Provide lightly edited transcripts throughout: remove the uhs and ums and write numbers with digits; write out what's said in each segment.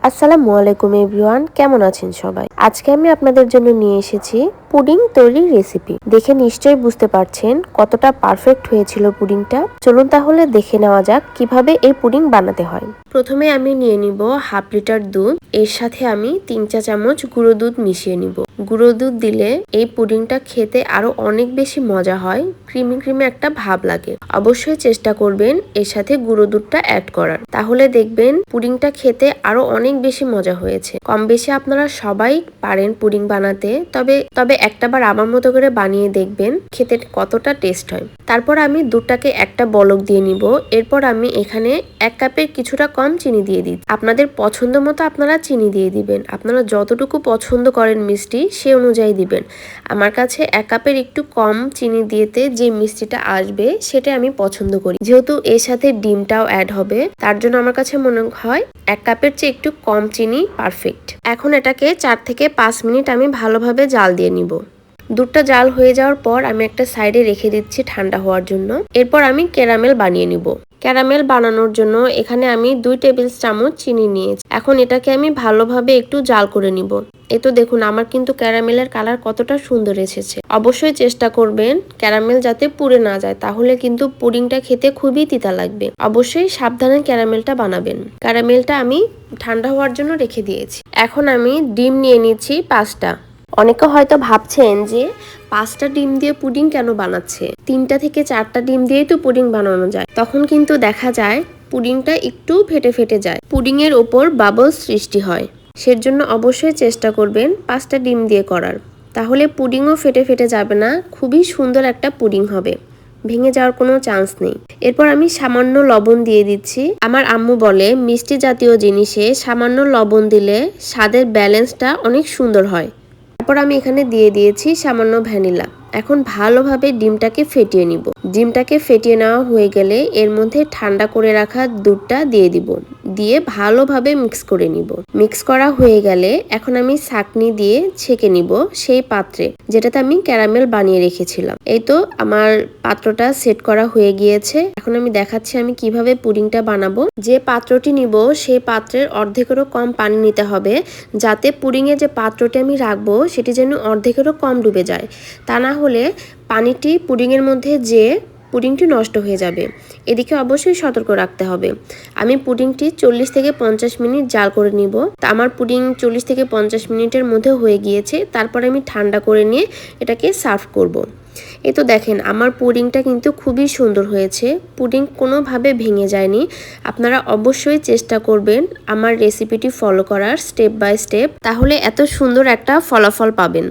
আসসালামু আলাইকুম এভরিওয়ান, কেমন আছেন সবাই? আজকে আমি আপনাদের জন্য নিয়ে এসেছি পুডিং তৈরির রেসিপি। দেখে নিশ্চয়ই বুঝতে পারছেন কতটা পারফেক্ট হয়েছিল পুডিংটা। চলুন তাহলে দেখে নেওয়া যাক কিভাবে এই পুডিং বানাতে হয়। প্রথমে আমি নিয়ে নিব হাফ লিটার দুধ। এর সাথে আমি 3 চা চামচ গুঁড়ো দুধ মিশিয়ে নিব। গুঁড়ো দুধ দিলে এই পুডিংটা খেতে আরো অনেক বেশি মজা হয়, ক্রিমি ক্রিমি একটা ভাব লাগে। অবশ্যই চেষ্টা করবেন এর সাথে গুঁড়ো দুধটা অ্যাড করার, তাহলে দেখবেন পুডিংটা খেতে আরো অনেক বেশি মজা হয়েছে। কম বেশি আপনারা সবাই পারেন পুডিং বানাতে, তবে একটাবার আমার মতো করে বানিয়ে দেখবেন খেতে কতটা টেস্ট হয়। তারপর আমি দুধটাকে একটা বলক দিয়ে নিব। এরপর আমি এখানে 1 কাপের কিছুটা কম চিনি দিয়ে দিই। আপনাদের পছন্দ মতো আপনারা চিনি দিয়ে দিবেন। আপনারা যতটুকু পছন্দ করেন মিষ্টি সে অনুযায়ী দিবেন। আমার কাছে 1 কাপের একটু কম চিনি দিয়েতে যে মিষ্টিটা আসবে সেটা আমি পছন্দ করি। যেহেতু এর সাথে ডিমটাও অ্যাড হবে, তার জন্য আমার কাছে মনে হয় 1 কাপের চেয়ে একটু কম চিনি পারফেক্ট। এখন এটাকে 4 থেকে 5 মিনিট আমি ভালোভাবে জাল দিয়ে নিব। দুধটা জাল হয়ে যাওয়ার পর আমি একটা সাইডে রেখে দিচ্ছি ঠান্ডা হওয়ার জন্য। এরপর আমি ক্যারামেল বানিয়ে নিব। ক্যারামেল বানানোর জন্য এখানে আমি 2 টেবিল চামচ চিনি নিয়েছি। এখন এটাকে আমি ভালোভাবে একটু জাল করে নিব। এই তো দেখুন আমার কিন্তু ক্যারামেলের কালার কতটা সুন্দর এসেছে। অবশ্যই চেষ্টা করবেন ক্যারামেল যাতে পুড়ে না যায়, তাহলে কিন্তু পুডিংটা খেতে খুবই তিতা লাগবে। অবশ্যই সাবধানে ক্যারামেলটা বানাবেন। ক্যারামেলটা আমি ঠান্ডা হওয়ার জন্য রেখে দিয়েছি। এখন আমি ডিম নিয়ে নিচ্ছি 5টা। অনেকে হয়তো ভাবছেন যে 5টা ডিম দিয়ে পুডিং কেন বানাচ্ছে, 3টা থেকে 4টা ডিম দিয়েই তো পুডিং বানানো যায়। তখন কিন্তু দেখা যায় পুডিংটা একটু ফেটে ফেটে যায়, পুডিং এর ওপর বাবলস সৃষ্টি হয়। সেজন্য অবশ্যই চেষ্টা করবেন 5টা ডিম দিয়ে করার, তাহলে পুডিংও ফেটে ফেটে যাবে না, খুবই সুন্দর একটা পুডিং হবে, ভেঙে যাওয়ার কোনো চান্স নেই। এরপর আমি সামান্য লবণ দিয়ে দিচ্ছি। আমার আম্মু বলে মিষ্টি জাতীয় জিনিসে সামান্য লবণ দিলে স্বাদের ব্যালেন্সটা অনেক সুন্দর হয়। তারপর আমি এখানে দিয়ে দিয়েছি সামান্য ভ্যানিলা। এখন ভালোভাবে ডিমটাকে ফেটিয়ে নিব। ডিমটাকে ফেটিয়ে নেওয়া হয়ে গেলে এর মধ্যে ঠান্ডা করে রাখা দুধটা দিয়ে দিব, দিয়ে ভালোভাবে মিক্স করে নিব। মিক্স করা হয়ে গেলে এখন আমি ছাঁকনি দিয়ে ছেঁকে নিব সেই পাত্রে যেটাতে আমি ক্যারামেল বানিয়ে রেখেছিলাম। এই তো আমার পাত্রটা সেট করা হয়ে গিয়েছে। এখন আমি দেখাচ্ছি আমি কিভাবে পুডিংটা বানাবো। যে পাত্রটি নিব সেই পাত্রের অর্ধেকেরও কম পানি নিতে হবে, যাতে পুডিং এর যে পাত্রটি আমি রাখবো সেটি যেন অর্ধেকেরও কম ডুবে যায়। তা না হলে পানিটি পুডিং এর মধ্যে যে পুডিংটি নষ্ট হয়ে যাবে। এদিকে অবশ্যই সতর্ক রাখতে হবে। আমি পুডিংটি 40 থেকে 50 মিনিট জাল করে নিব। তা আমার পুডিং 40 থেকে 50 মিনিটের মধ্যে হয়ে গিয়েছে। তারপর আমি ঠান্ডা করে নিয়ে এটাকে সার্ভ করব। এই তো দেখেন আমার পুডিংটা কিন্তু খুবই সুন্দর হয়েছে। পুডিং কোনোভাবে ভেঙে যায়নি। আপনারা অবশ্যই চেষ্টা করবেন আমার রেসিপিটি ফলো করার স্টেপ বাই স্টেপ, তাহলে এত সুন্দর একটা ফলাফল পাবেন।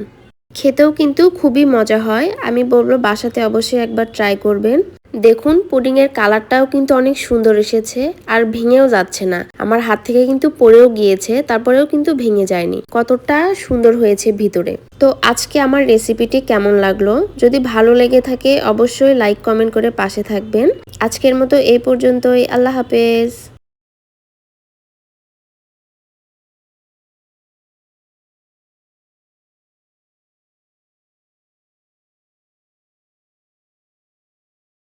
খেতেও কিন্তু খুবই মজা হয়। আমি বলবো বাসাতে অবশ্যই একবার ট্রাই করবেন। দেখুন পুডিং এর কালারটাও কিন্তু অনেক সুন্দর এসেছে, আর ভেঙেও যাচ্ছে না। আমার হাত থেকে কিন্তু পড়েও গিয়েছে, তারপরেও কিন্তু ভেঙে যায়নি। কতটা সুন্দর হয়েছে ভিতরে। তো আজকে আমার রেসিপিটি কেমন লাগলো, যদি ভালো লেগে থাকে অবশ্যই লাইক কমেন্ট করে পাশে থাকবেন। আজকের মতো এই পর্যন্তই। আল্লাহ হাফেজ।